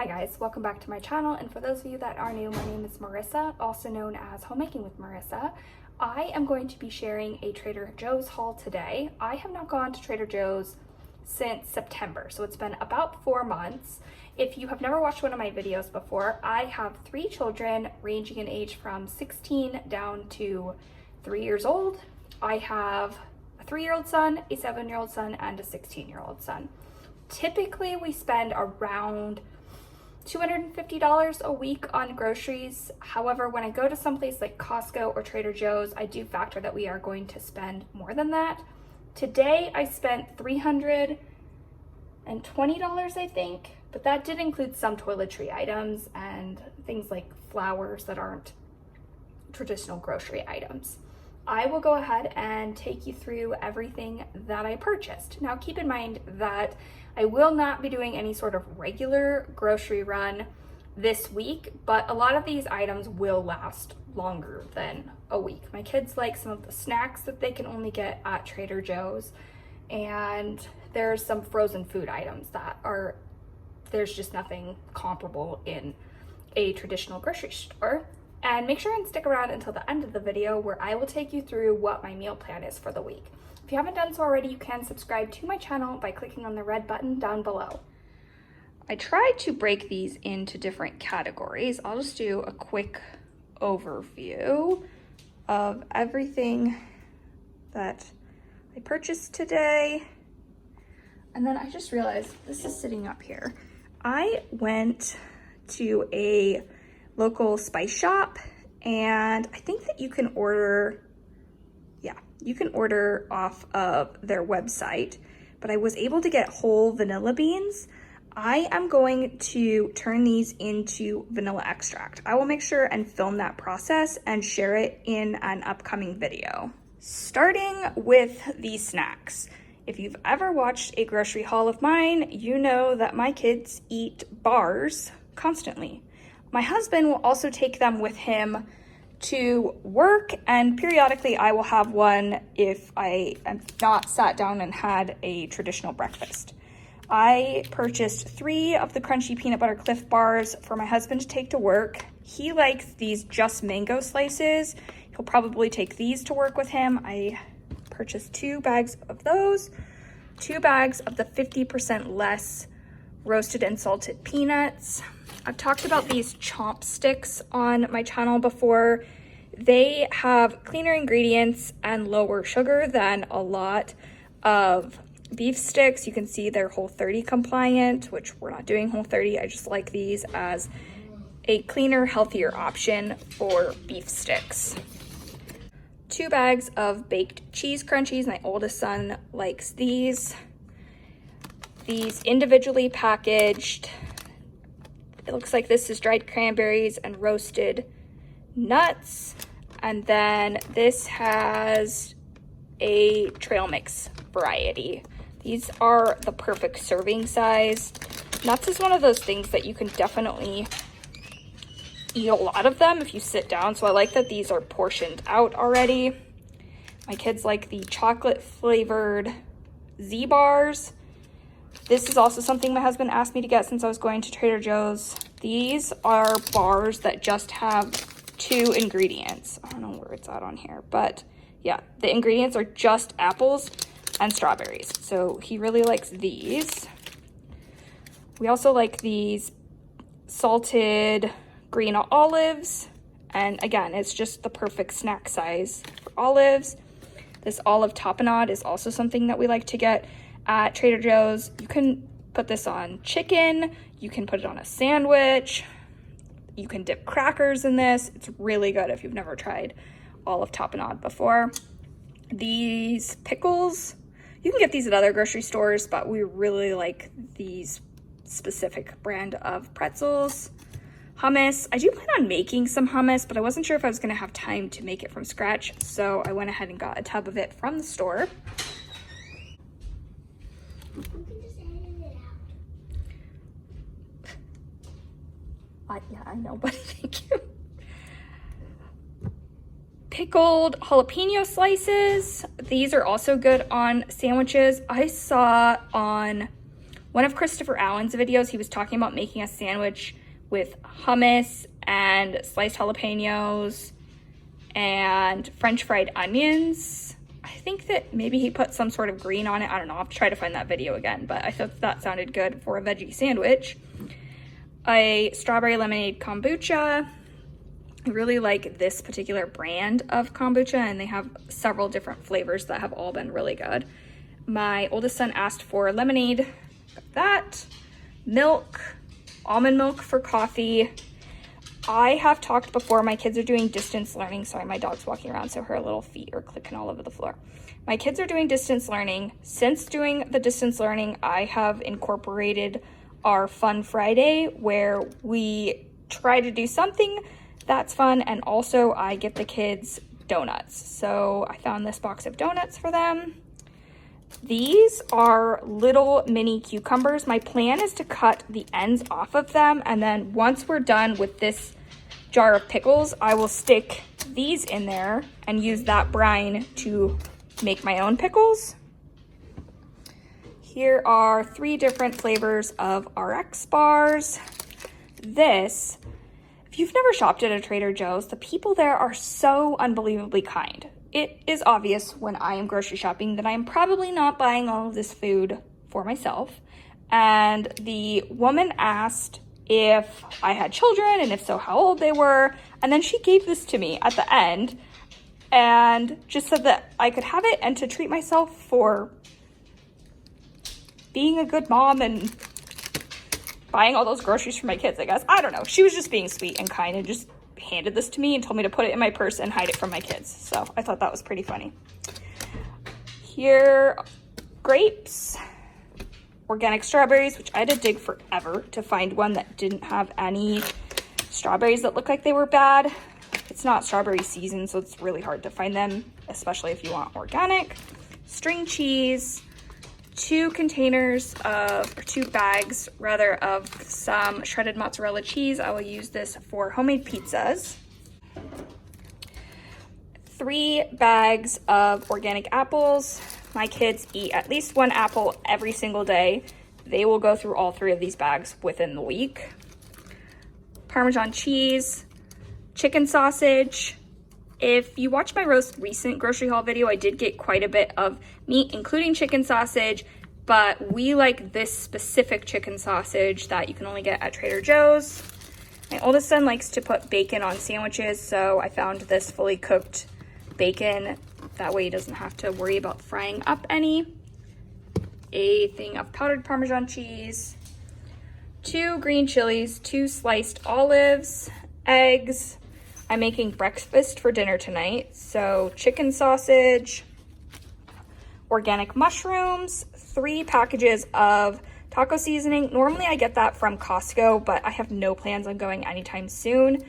Hi guys, welcome back to my channel, and for those of you that are new, my name is Marissa, also known as Homemaking with Marissa. I am going to be sharing a Trader Joe's haul today. I have not gone to Trader Joe's since September, so it's been about 4 months. If you have never watched one of my videos before, I have 3 children ranging in age from 16 down to 3 years old. I have a 3-year-old son, a 7-year-old son, and a 16-year-old son. Typically, we spend around $250 a week on groceries. However, when I go to someplace like Costco or Trader Joe's, I do factor that we are going to spend more than that. Today, I spent $320, I think, but that did include some toiletry items and things like flowers that aren't traditional grocery items. I will go ahead and take you through everything that I purchased. Now, keep in mind that I will not be doing any sort of regular grocery run this week, but a lot of these items will last longer than a week. My kids like some of the snacks that they can only get at Trader Joe's, and there's some frozen food items that there's just nothing comparable in a traditional grocery store. And make sure and stick around until the end of the video where I will take you through what my meal plan is for the week. If you haven't done so already, you can subscribe to my channel by clicking on the red button down below. I tried to break these into different categories. I'll just do a quick overview of everything that I purchased today. And then I just realized this is sitting up here. I went to a local spice shop, and I think that you can order off of their website, but I was able to get whole vanilla beans. I am going to turn these into vanilla extract. I will make sure and film that process and share it in an upcoming video. Starting with the snacks. If you've ever watched a grocery haul of mine, you know that my kids eat bars constantly. My husband will also take them with him to work, and periodically I will have one if I am not sat down and had a traditional breakfast. I purchased 3 of the crunchy peanut butter Clif bars for my husband to take to work. He likes these just mango slices. He'll probably take these to work with him. I purchased 2 bags of those, 2 bags of the 50% less roasted and salted peanuts. I've talked about these chomp sticks on my channel before. They have cleaner ingredients and lower sugar than a lot of beef sticks. You can see they're Whole30 compliant, which we're not doing Whole30. I just like these as a cleaner, healthier option for beef sticks. 2 bags of baked cheese crunchies. My oldest son likes these. These individually packaged. It looks like this is dried cranberries and roasted nuts. And then this has a trail mix variety. These are the perfect serving size. Nuts is one of those things that you can definitely eat a lot of them if you sit down. So I like that these are portioned out already. My kids like the chocolate flavored Z bars. This is also something my husband asked me to get since I was going to Trader Joe's. These are bars that just have 2 ingredients. I don't know where it's at on here, but yeah, the ingredients are just apples and strawberries. So he really likes these. We also like these salted green olives. And again, it's just the perfect snack size for olives. This olive tapenade is also something that we like to get at Trader Joe's. You can put this on chicken, you can put it on a sandwich, you can dip crackers in this. It's really good if you've never tried olive tapenade before. These pickles, you can get these at other grocery stores, but we really like these specific brand of pretzels. Hummus, I do plan on making some hummus, but I wasn't sure if I was gonna have time to make it from scratch, so I went ahead and got a tub of it from the store. Yeah, I know, but thank you. Pickled jalapeno slices. These are also good on sandwiches. I saw on one of Christopher Allen's videos, he was talking about making a sandwich with hummus and sliced jalapenos and French fried onions. I think that maybe he put some sort of green on it. I don't know. I'll have to try to find that video again, but I thought that sounded good for a veggie sandwich. A strawberry lemonade kombucha. I really like this particular brand of kombucha, and they have several different flavors that have all been really good. My oldest son asked for lemonade. Got that. Milk. Almond milk for coffee. I have talked before, my kids are doing distance learning. Sorry, my dog's walking around, so her little feet are clicking all over the floor. My kids are doing distance learning. Since doing the distance learning, I have incorporated our Fun Friday, where we try to do something that's fun, and also I get the kids donuts. So I found this box of donuts for them. These are little mini cucumbers. My plan is to cut the ends off of them, and then once we're done with this jar of pickles, I will stick these in there and use that brine to make my own pickles. Here are 3 different flavors of RX bars. This, if you've never shopped at a Trader Joe's, the people there are so unbelievably kind. It is obvious when I am grocery shopping that I am probably not buying all of this food for myself. And the woman asked if I had children, and if so, how old they were. And then she gave this to me at the end and just said that I could have it and to treat myself for being a good mom and buying all those groceries for my kids, I guess. I don't know. She was just being sweet and kind and just handed this to me and told me to put it in my purse and hide it from my kids. So I thought that was pretty funny. Here, grapes, organic strawberries, which I had to dig forever to find one that didn't have any strawberries that looked like they were bad. It's not strawberry season, so it's really hard to find them, especially if you want organic. String cheese, 2 bags of some shredded mozzarella cheese. I will use this for homemade pizzas. 3 bags of organic apples. My kids eat at least 1 apple every single day. They will go through all 3 of these bags within the week. Parmesan cheese, chicken sausage. If you watch my most recent grocery haul video, I did get quite a bit of meat, including chicken sausage, but we like this specific chicken sausage that you can only get at Trader Joe's. My oldest son likes to put bacon on sandwiches, so I found this fully cooked bacon. That way he doesn't have to worry about frying up any. A thing of powdered Parmesan cheese, 2 green chilies, 2 sliced olives, eggs. I'm making breakfast for dinner tonight, so chicken sausage, organic mushrooms, 3 packages of taco seasoning. Normally I get that from Costco, but I have no plans on going anytime soon.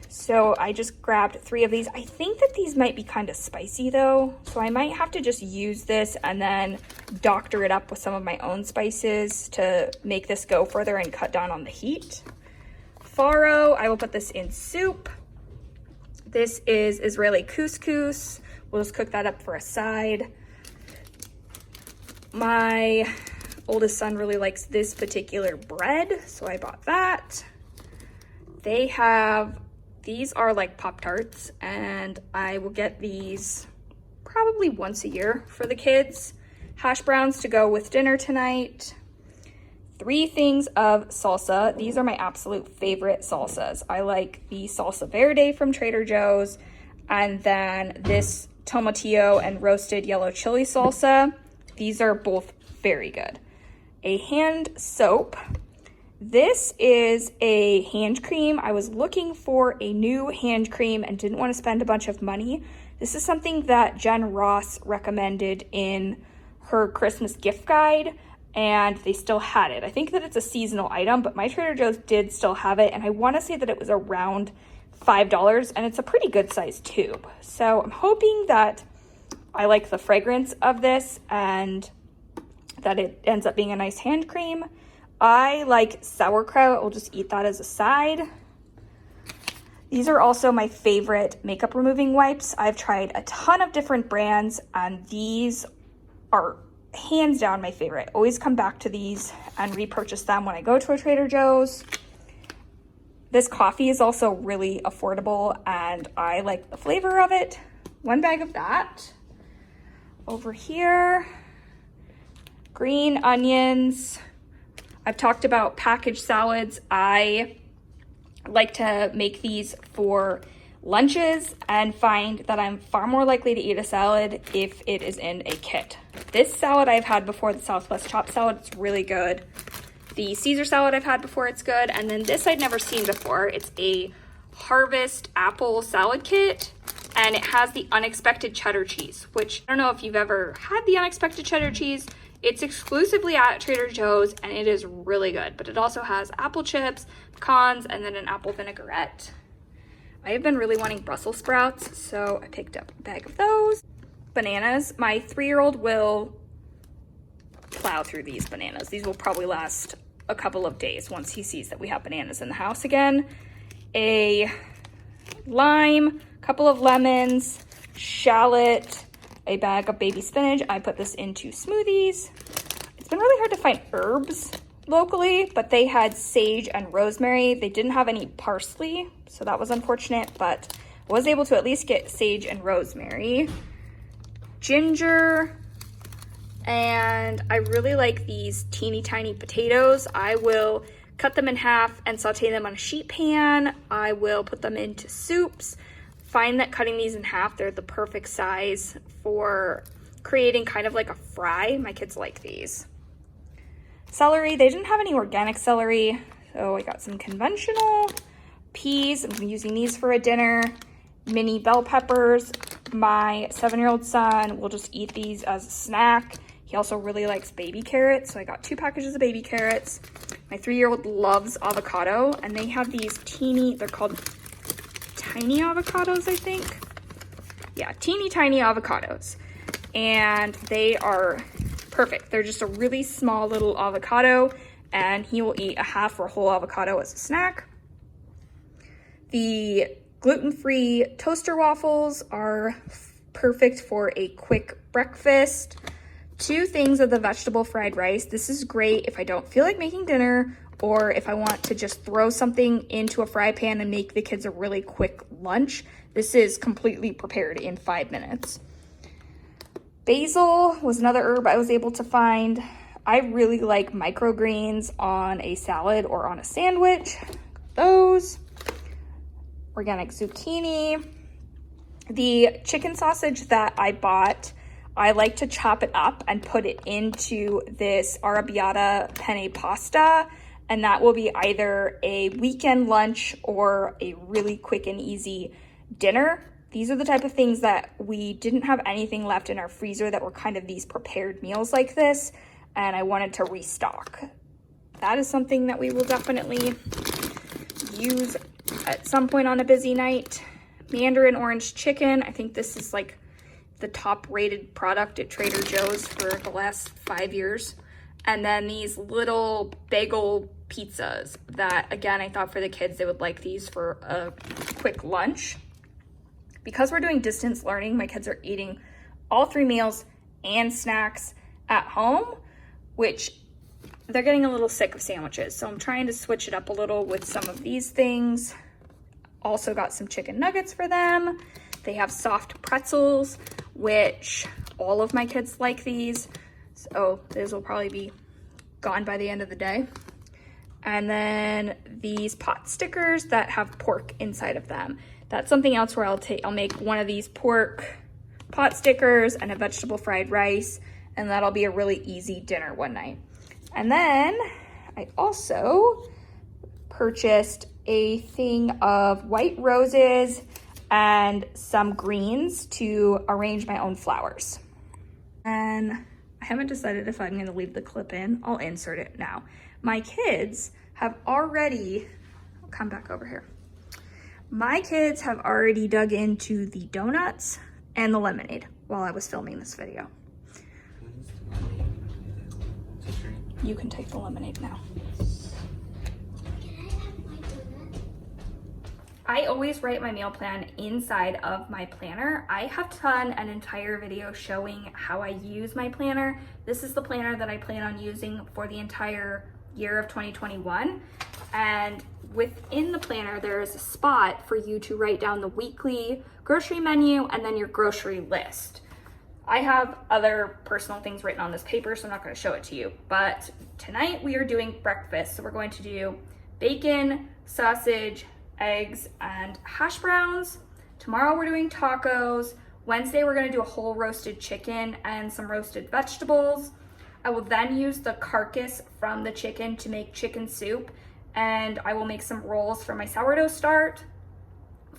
So I just grabbed 3 of these. I think that these might be kind of spicy though, so I might have to just use this and then doctor it up with some of my own spices to make this go further and cut down on the heat. Farro, I will put this in soup. This is Israeli couscous. We'll just cook that up for a side. My oldest son really likes this particular bread, so I bought that. These are like Pop-Tarts, and I will get these probably once a year for the kids. Hash browns to go with dinner tonight. 3 things of salsa. These are my absolute favorite salsas. I like the salsa verde from Trader Joe's, and then this tomatillo and roasted yellow chili salsa. These are both very good. A hand soap. This is a hand cream. I was looking for a new hand cream and didn't want to spend a bunch of money. This is something that Jen Ross recommended in her Christmas gift guide, and they still had it. I think that it's a seasonal item, but my Trader Joe's did still have it, and I want to say that it was around $5, and it's a pretty good sized tube. So I'm hoping that I like the fragrance of this and that it ends up being a nice hand cream. I like sauerkraut. I'll just eat that as a side. These are also my favorite makeup removing wipes. I've tried a ton of different brands, and these are hands down my favorite. Always come back to these and repurchase them when I go to a Trader Joe's. This coffee is also really affordable and I like the flavor of it. 1 bag of that. Over here, green onions. I've talked about packaged salads. I like to make these for lunches and find that I'm far more likely to eat a salad if it is in a kit. This salad I've had before, the Southwest chopped salad, it's really good. The Caesar salad I've had before, it's good. And then this I'd never seen before. It's a Harvest apple salad kit, and it has the unexpected cheddar cheese, which I don't know if you've ever had the unexpected cheddar cheese. It's exclusively at Trader Joe's and it is really good, but it also has apple chips, pecans, and then an apple vinaigrette. I have been really wanting Brussels sprouts, so I picked up a bag of those. Bananas. My 3-year-old will plow through these bananas. These will probably last a couple of days once he sees that we have bananas in the house again. A lime, a couple of lemons, shallot, a bag of baby spinach. I put this into smoothies. It's been really hard to find herbs locally, but they had sage and rosemary. They didn't have any parsley, so that was unfortunate, but I was able to at least get sage and rosemary. Ginger, and I really like these teeny tiny potatoes. I will cut them in half and saute them on a sheet pan. I will put them into soups. Find that cutting these in half, they're the perfect size for creating kind of like a fry. My kids like these. Celery, they didn't have any organic celery, so I got some conventional. Peas, I'm using these for a dinner. Mini bell peppers. My 7-year-old son will just eat these as a snack. He also really likes baby carrots, so I got 2 packages of baby carrots. My 3-year-old loves avocado, and they have these teeny, they're called tiny avocados, I think. Yeah, teeny tiny avocados. And they are perfect. They're just a really small little avocado, and he will eat a half or whole avocado as a snack. The gluten-free toaster waffles are perfect for a quick breakfast. 2 things of the vegetable fried rice. This is great if I don't feel like making dinner, or if I want to just throw something into a fry pan and make the kids a really quick lunch. This is completely prepared in 5 minutes. Basil was another herb I was able to find. I really like microgreens on a salad or on a sandwich. Those. Organic zucchini. The chicken sausage that I bought, I like to chop it up and put it into this arrabbiata penne pasta, and that will be either a weekend lunch or a really quick and easy dinner. These are the type of things that we didn't have anything left in our freezer that were kind of these prepared meals like this, and I wanted to restock. That is something that we will definitely use at some point on a busy night. Mandarin orange chicken. I think this is like the top rated product at Trader Joe's for the last 5 years. And then these little bagel pizzas that, again, I thought for the kids, they would like these for a quick lunch. Because we're doing distance learning, my kids are eating all 3 meals and snacks at home, which they're getting a little sick of sandwiches. So I'm trying to switch it up a little with some of these things. Also got some chicken nuggets for them. They have soft pretzels, which all of my kids like these. So these will probably be gone by the end of the day. And then these pot stickers that have pork inside of them. That's something else where I'll make one of these pork pot stickers and a vegetable fried rice, and that'll be a really easy dinner one night. And then I also purchased a thing of white roses and some greens to arrange my own flowers. And I haven't decided if I'm going to leave the clip in. I'll insert it now. My kids have already, I'll come back over here. My kids have already dug into the donuts and the lemonade while I was filming this video. You can take the lemonade now. I always write my meal plan inside of my planner. I have done an entire video showing how I use my planner. This is the planner that I plan on using for the entire year of 2021. And within the planner, there is a spot for you to write down the weekly grocery menu and then your grocery list. I have other personal things written on this paper, so I'm not going to show it to you. But tonight we are doing breakfast. So we're going to do bacon, sausage, eggs, and hash browns. Tomorrow we're doing tacos. Wednesday we're going to do a whole roasted chicken and some roasted vegetables. I will then use the carcass from the chicken to make chicken soup, and I will make some rolls for my sourdough start.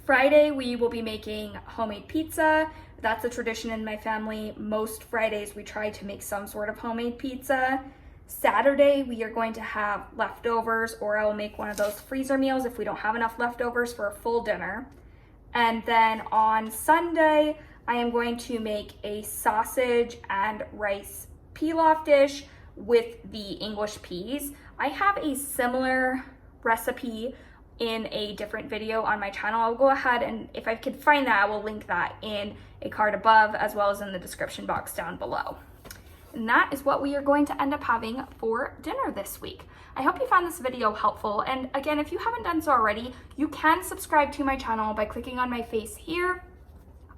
Friday we will be making homemade pizza. That's a tradition in my family. Most Fridays we try to make some sort of homemade pizza. Saturday, we are going to have leftovers, or I will make one of those freezer meals if we don't have enough leftovers for a full dinner. And then on Sunday, I am going to make a sausage and rice pilaf dish with the English peas. I have a similar recipe in a different video on my channel. I'll go ahead and if I can find that, I will link that in a card above as well as in the description box down below. And that is what we are going to end up having for dinner this week. I hope you found this video helpful. And again, if you haven't done so already, you can subscribe to my channel by clicking on my face here.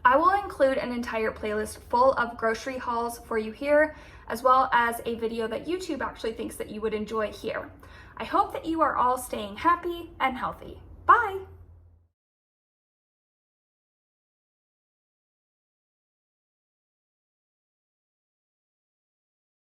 I will include an entire playlist full of grocery hauls for you here, as well as a video that YouTube actually thinks that you would enjoy here. I hope that you are all staying happy and healthy.